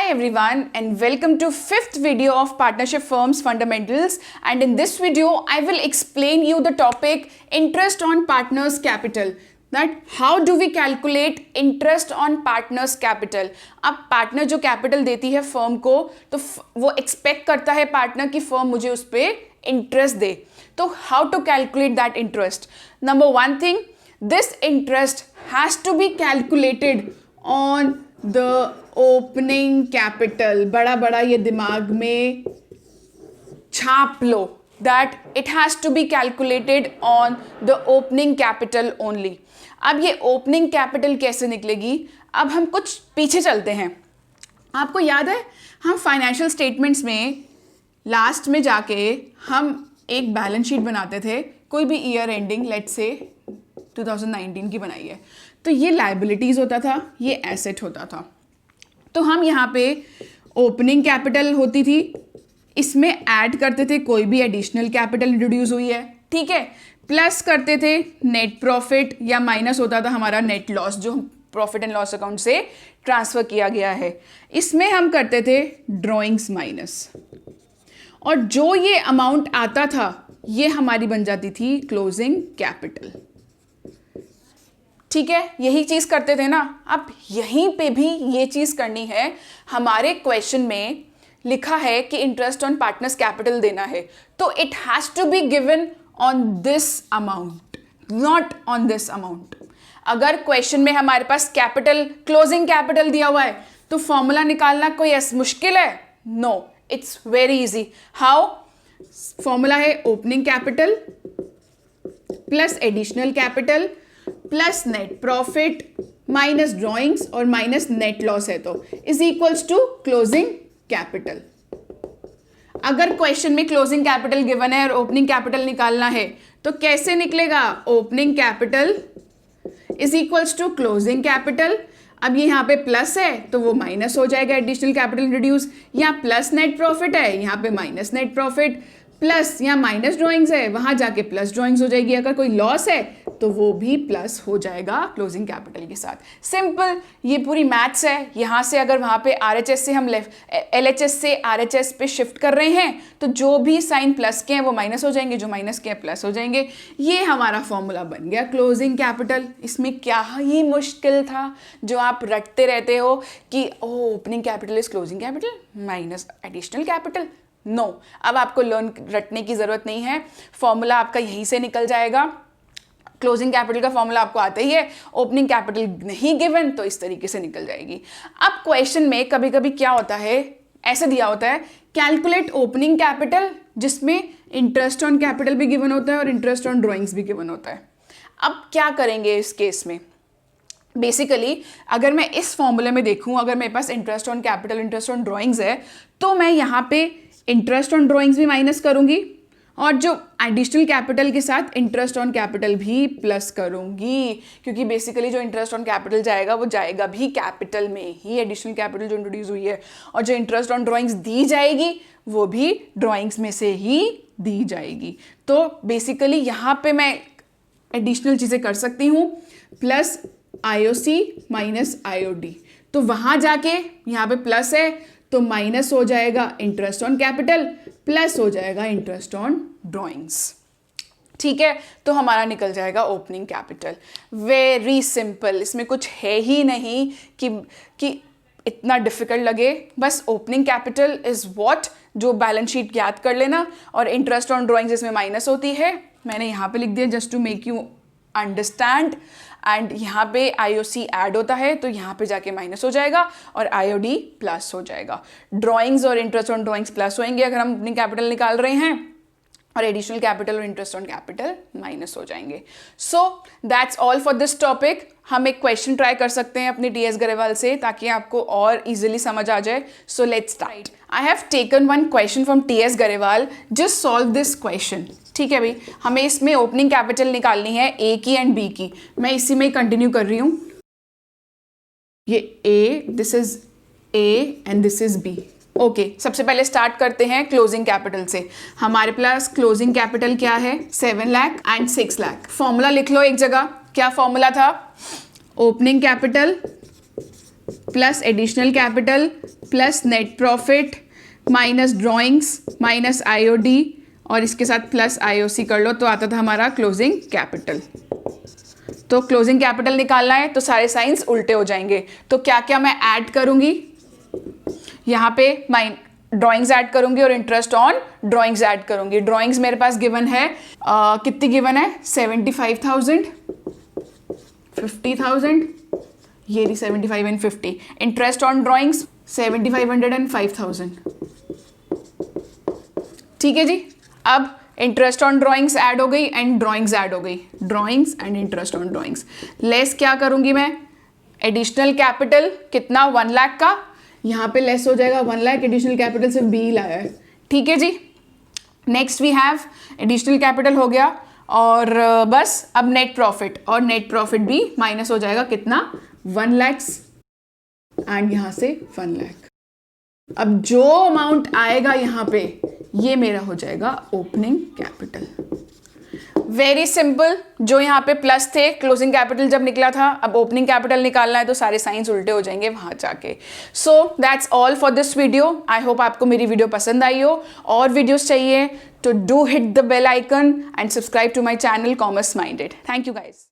everyone and welcome to fifth video of Partnership Firms Fundamentals, and in this video I will explain you the topic interest on partners capital. That how do we calculate interest on partners capital. अब partner जो capital देती है firm को तो वो expect करता है partner की फर्म मुझे उस पर इंटरेस्ट दे. तो how to calculate that interest. Number one thing, this interest has to be calculated on the opening capital. बड़ा बड़ा ये दिमाग में छाप लो that it has to be calculated on the opening capital only. अब ये opening capital कैसे निकलेगी. अब हम कुछ पीछे चलते हैं. आपको याद है हम फाइनेंशियल स्टेटमेंट्स में लास्ट में जाके हम एक बैलेंस शीट बनाते थे, कोई भी ईयर एंडिंग लेट्स से 2019 की बनाई है, तो ये लाइबिलिटीज़ होता था, ये एसेट होता था. तो हम यहाँ पे ओपनिंग कैपिटल होती थी, इसमें ऐड करते थे कोई भी एडिशनल कैपिटल इंट्रोड्यूस हुई है, ठीक है, प्लस करते थे नेट प्रॉफिट या माइनस होता था हमारा नेट लॉस जो प्रॉफिट एंड लॉस अकाउंट से ट्रांसफ़र किया गया है. इसमें हम करते थे ड्रॉइंग्स माइनस, और जो ये अमाउंट आता था ये हमारी बन जाती थी क्लोजिंग कैपिटल. ठीक है, यही चीज़ करते थे ना. अब यहीं पे भी ये चीज़ करनी है. हमारे क्वेश्चन में लिखा है कि इंटरेस्ट ऑन पार्टनर्स कैपिटल देना है, तो it has to be given on this amount, not on this amount. अगर क्वेश्चन में हमारे पास कैपिटल क्लोजिंग कैपिटल दिया हुआ है तो फॉर्मूला निकालना कोई मुश्किल है? No, it's very easy. How? Formula है opening capital plus additional capital plus net profit minus drawings और माइनस नेट लॉस है तो is equals to closing capital. अगर क्वेश्चन में क्लोजिंग कैपिटल गिवन है और ओपनिंग कैपिटल निकालना है तो कैसे निकलेगा? Opening capital is equals to closing capital. अब ये यहाँ पे प्लस है तो वो माइनस हो जाएगा, एडिशनल कैपिटल इंट्रोड्यूस. यहाँ प्लस नेट प्रॉफिट है, यहाँ पे माइनस नेट प्रॉफिट, प्लस यहाँ माइनस ड्रॉइंग्स है, वहाँ जाके प्लस ड्रॉइंग्स हो जाएगी. अगर कोई लॉस है तो वो भी प्लस हो जाएगा क्लोजिंग कैपिटल के साथ. सिंपल, ये पूरी मैथ्स है. यहाँ से अगर वहाँ पे आरएचएस से हम एलएचएस से आरएचएस पे शिफ्ट कर रहे हैं तो जो भी साइन प्लस के हैं वो माइनस हो जाएंगे, जो माइनस के हैं प्लस हो जाएंगे. ये हमारा फॉर्मूला बन गया क्लोजिंग कैपिटल. इसमें क्या ही मुश्किल था जो आप रटते रहते हो कि opening capital is closing capital minus additional capital. No, अब आपको रटने की ज़रूरत नहीं है. फॉर्मूला आपका यहीं से निकल जाएगा. क्लोजिंग कैपिटल का फॉर्मूला आपको आता ही है, ओपनिंग कैपिटल नहीं गिवन तो इस तरीके से निकल जाएगी. अब क्वेश्चन में कभी कभी क्या होता है, ऐसे दिया होता है कैलकुलेट ओपनिंग कैपिटल, जिसमें इंटरेस्ट ऑन कैपिटल भी गिवन होता है और इंटरेस्ट ऑन ड्रॉइंग्स भी गिवन होता है. अब क्या करेंगे इस केस में? बेसिकली अगर मैं इस फॉर्मूले में देखूं, अगर मेरे पास interest on capital interest on drawings है तो मैं यहाँ पे इंटरेस्ट ऑन ड्रॉइंग्स भी माइनस करूंगी और जो एडिशनल कैपिटल के साथ इंटरेस्ट ऑन कैपिटल भी प्लस करूंगी, क्योंकि बेसिकली जो इंटरेस्ट ऑन कैपिटल जाएगा वो जाएगा भी कैपिटल में ही, एडिशनल कैपिटल जो इंट्रोड्यूस हुई है, और जो इंटरेस्ट ऑन ड्रॉइंग्स दी जाएगी वो भी ड्रॉइंग्स में से ही दी जाएगी. तो बेसिकली यहाँ पे मैं एडिशनल चीज़ें कर सकती हूँ, प्लस IOC माइनस IOD. तो वहाँ जाके यहाँ पे प्लस है तो माइनस हो जाएगा इंटरेस्ट ऑन कैपिटल, प्लस हो जाएगा इंटरेस्ट ऑन ड्रॉइंग्स. ठीक है, तो हमारा निकल जाएगा ओपनिंग कैपिटल. वेरी सिंपल, इसमें कुछ है ही नहीं कि इतना डिफिकल्ट लगे. बस ओपनिंग कैपिटल इज व्हाट, जो बैलेंस शीट याद कर लेना, और इंटरेस्ट ऑन ड्रॉइंग्स इसमें माइनस होती है. मैंने यहाँ पे लिख दिया just to make you understand. And यहाँ पे IOC ऐड होता है तो यहाँ पे जाके माइनस हो जाएगा और IOD प्लस हो जाएगा. ड्राइंग्स और इंटरेस्ट ऑन ड्राइंग्स प्लस होंगे अगर हम अपनी कैपिटल निकाल रहे हैं, और एडिशनल कैपिटल और इंटरेस्ट ऑन कैपिटल माइनस हो जाएंगे. So that's all for this topic. हम एक क्वेश्चन ट्राई कर सकते हैं अपनी TS गरेवाल से ताकि आपको और इजीली समझ आ जाए. So let's start. I have taken one question from TS Grewal. Just solve this question. ठीक है भाई, हमें इसमें ओपनिंग कैपिटल निकालनी है A की एंड B की. मैं इसी में कंटिन्यू कर रही हूँ. ये A, this is A and this is B. Okay, सबसे पहले स्टार्ट करते हैं क्लोजिंग कैपिटल से. हमारे पास क्लोजिंग कैपिटल क्या है? 7 लाख एंड 6 लाख. फॉर्मूला लिख लो एक जगह. क्या फॉर्मूला था? Opening capital plus additional capital plus net profit minus drawings minus IOD और इसके साथ प्लस आईओसी कर लो तो आता था हमारा क्लोजिंग कैपिटल। तो क्लोजिंग कैपिटल निकालना है तो सारे साइंस उल्टे हो जाएंगे। तो क्या क्या मैं ऐड करूंगी, यहाँ पे ड्राइंग्स ऐड करूंगी और इंटरेस्ट ऑन ड्राइंग्स ऐड करूंगी। ड्राइंग्स मेरे पास गिवन है, कितनी गिवन है, 75,000, 50,000, ये रही 75 and 50। Interest on drawings 7,500 and 5,000। ठीक है जी। अब इंटरेस्ट ऑन ड्राइंग्स ऐड हो गई एंड ड्राइंग्स ऐड हो गई, drawings and interest on drawings. Less क्या करूंगी मैं, एडिशनल कैपिटल कितना, 1 लाख का, यहाँ पे लेस हो जाएगा 1 लाख, एडिशनल कैपिटल से बी लाया है। ठीक है जी। Next we have additional capital हो गया और बस अब नेट प्रॉफिट, और नेट प्रॉफिट भी माइनस हो जाएगा कितना, 1 लाख एंड यहाँ से 1 लाख। अब जो अमाउंट आएगा यहाँ पे ये मेरा हो जाएगा ओपनिंग कैपिटल। Very simple. जो यहाँ पे प्लस थे, क्लोजिंग कैपिटल जब निकला था, अब ओपनिंग कैपिटल निकालना है तो सारे साइंस उल्टे हो जाएंगे वहां जाके। So that's all for this video. I hope आपको मेरी वीडियो पसंद आई हो। और वीडियोस चाहिए तो do hit the bell icon and subscribe to my channel commerce minded. Thank you guys.